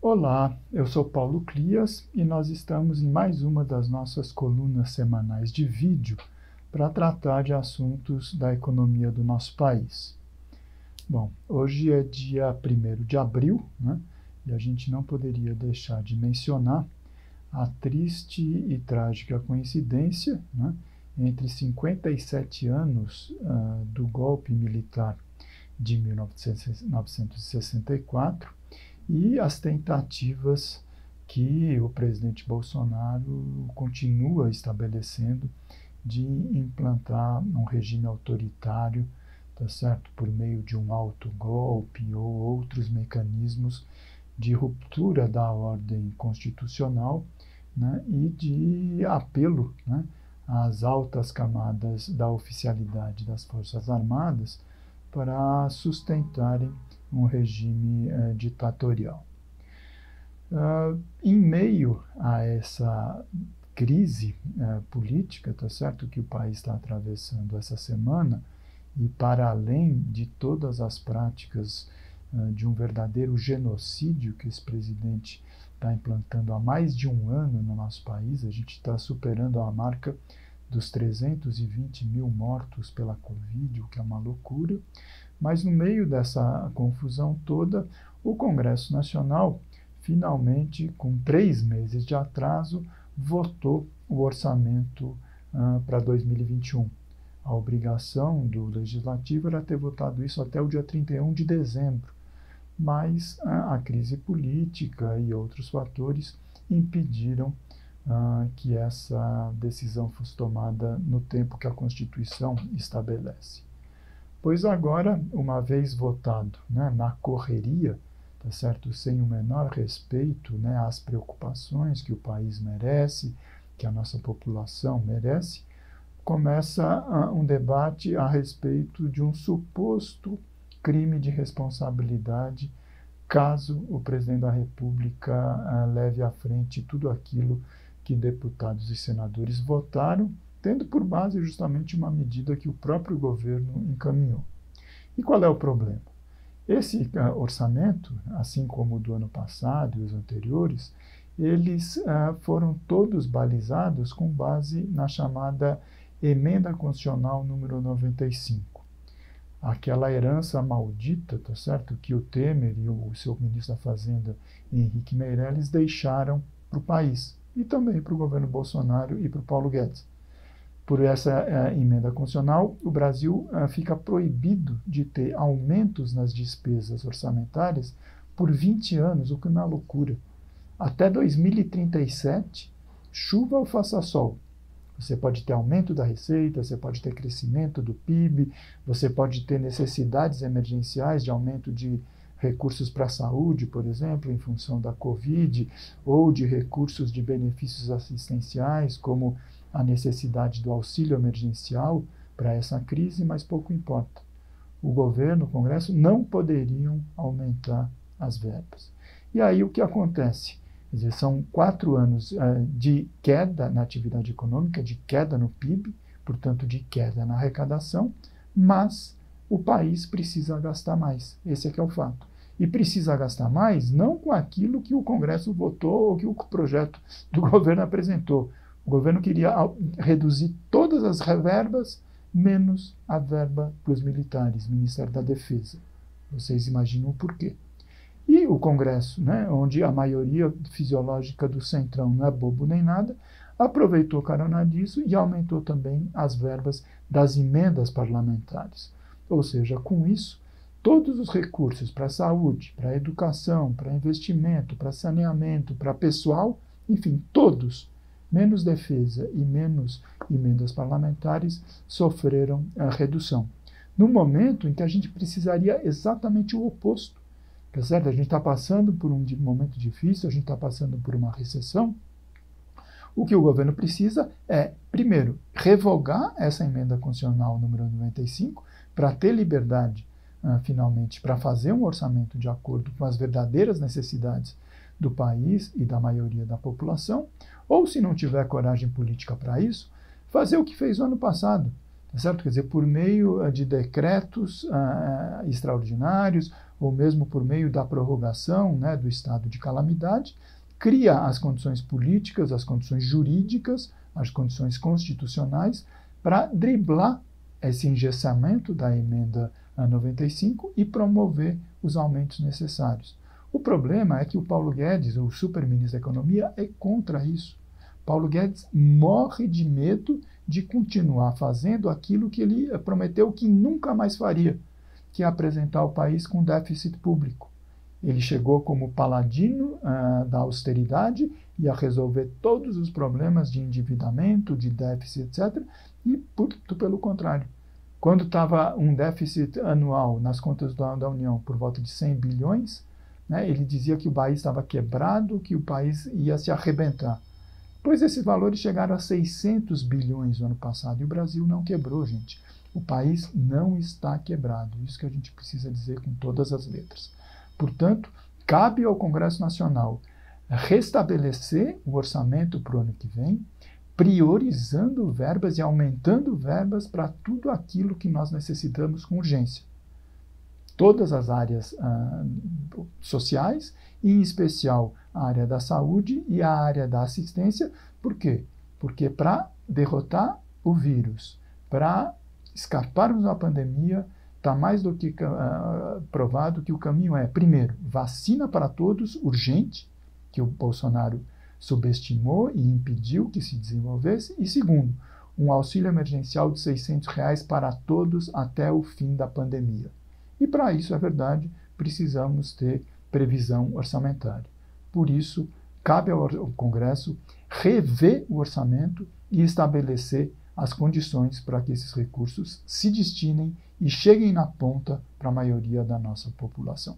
Olá, eu sou Paulo Clias e nós estamos em mais uma das nossas colunas semanais de vídeo para tratar de assuntos da economia do nosso país. Bom, hoje é dia 1º de abril, né? E a gente não poderia deixar de mencionar a triste e trágica coincidência, né, entre 57 anos do golpe militar de 1964 e as tentativas que o presidente Bolsonaro continua estabelecendo de implantar um regime autoritário, tá certo, por meio de um autogolpe ou outros mecanismos de ruptura da ordem constitucional, né, e de apelo, né, às altas camadas da oficialidade das Forças Armadas para sustentarem um regime ditatorial. Em meio a essa crise política, tá certo, que o país está atravessando essa semana, e para além de todas as práticas de um verdadeiro genocídio que esse presidente está implantando há mais de um ano no nosso país, a gente está superando a marca dos 320 mil mortos pela Covid, o que é uma loucura. Mas no meio dessa confusão toda, o Congresso Nacional, finalmente, com 3 meses de atraso, votou o orçamento para 2021. A obrigação do Legislativo era ter votado isso até o dia 31 de dezembro, mas a crise política e outros fatores impediram que essa decisão fosse tomada no tempo que a Constituição estabelece. Pois agora, uma vez votado, né, na correria, tá certo, sem o menor respeito, né, às preocupações que o país merece, que a nossa população merece, começa um debate a respeito de um suposto crime de responsabilidade caso o presidente da República leve à frente tudo aquilo que deputados e senadores votaram, tendo por base justamente uma medida que o próprio governo encaminhou. E qual é o problema? Esse orçamento, assim como o do ano passado e os anteriores, eles foram todos balizados com base na chamada Emenda Constitucional número 95. Aquela herança maldita, tá certo, que o Temer e o seu ministro da Fazenda, Henrique Meirelles, deixaram para o país, e também para o governo Bolsonaro e para o Paulo Guedes. Por essa emenda constitucional, o Brasil fica proibido de ter aumentos nas despesas orçamentárias por 20 anos, o que é uma loucura. Até 2037, chuva ou faça sol, você pode ter aumento da receita, você pode ter crescimento do PIB, você pode ter necessidades emergenciais de aumento de recursos para a saúde, por exemplo, em função da Covid, ou de recursos de benefícios assistenciais, como a necessidade do auxílio emergencial para essa crise, mas pouco importa. O governo, o Congresso, não poderiam aumentar as verbas. E aí o que acontece? Quer dizer, são 4 anos de queda na atividade econômica, de queda no PIB, portanto de queda na arrecadação, mas o país precisa gastar mais. Esse é que é o fato. E precisa gastar mais não com aquilo que o Congresso votou ou que o projeto do governo apresentou. O governo queria reduzir todas as verbas, menos a verba para os militares, Ministério da Defesa. Vocês imaginam o porquê. E o Congresso, né, onde a maioria fisiológica do Centrão não é bobo nem nada, aproveitou carona disso e aumentou também as verbas das emendas parlamentares. Ou seja, com isso, todos os recursos para saúde, para educação, para investimento, para saneamento, para pessoal, enfim, todos, menos defesa e menos emendas parlamentares, sofreram a redução. No momento em que a gente precisaria exatamente o oposto. Tá certo? A gente está passando por um momento difícil, a gente está passando por uma recessão. O que o governo precisa é, primeiro, revogar essa emenda constitucional número 95 para ter liberdade, finalmente, para fazer um orçamento de acordo com as verdadeiras necessidades do país e da maioria da população, ou, se não tiver coragem política para isso, fazer o que fez no ano passado. tá certo? Quer dizer, por meio de decretos extraordinários, ou mesmo por meio da prorrogação, né, do estado de calamidade, cria as condições políticas, as condições jurídicas, as condições constitucionais para driblar esse engessamento da emenda 95 e promover os aumentos necessários. O problema é que o Paulo Guedes, o super-ministro da Economia, é contra isso. Paulo Guedes morre de medo de continuar fazendo aquilo que ele prometeu que nunca mais faria, que é apresentar o país com déficit público. Ele chegou como paladino da austeridade, ia resolver todos os problemas de endividamento, de déficit, etc. E, pelo contrário, quando estava um déficit anual nas contas da União por volta de 100 bilhões, né, ele dizia que o país estava quebrado, que o país ia se arrebentar. Pois esses valores chegaram a 600 bilhões no ano passado e o Brasil não quebrou, gente. O país não está quebrado. Isso que a gente precisa dizer com todas as letras. Portanto, cabe ao Congresso Nacional restabelecer o orçamento para o ano que vem, priorizando verbas e aumentando verbas para tudo aquilo que nós necessitamos com urgência. Todas as áreas sociais, e em especial a área da saúde e a área da assistência. Por quê? Porque para derrotar o vírus, para escaparmos da pandemia, está mais do que provado que o caminho é, primeiro, vacina para todos, urgente, que o Bolsonaro subestimou e impediu que se desenvolvesse, e segundo, um auxílio emergencial de R$600 para todos até o fim da pandemia. E para isso, é verdade, precisamos ter previsão orçamentária. Por isso, cabe ao Congresso rever o orçamento e estabelecer as condições para que esses recursos se destinem e cheguem na ponta para a maioria da nossa população.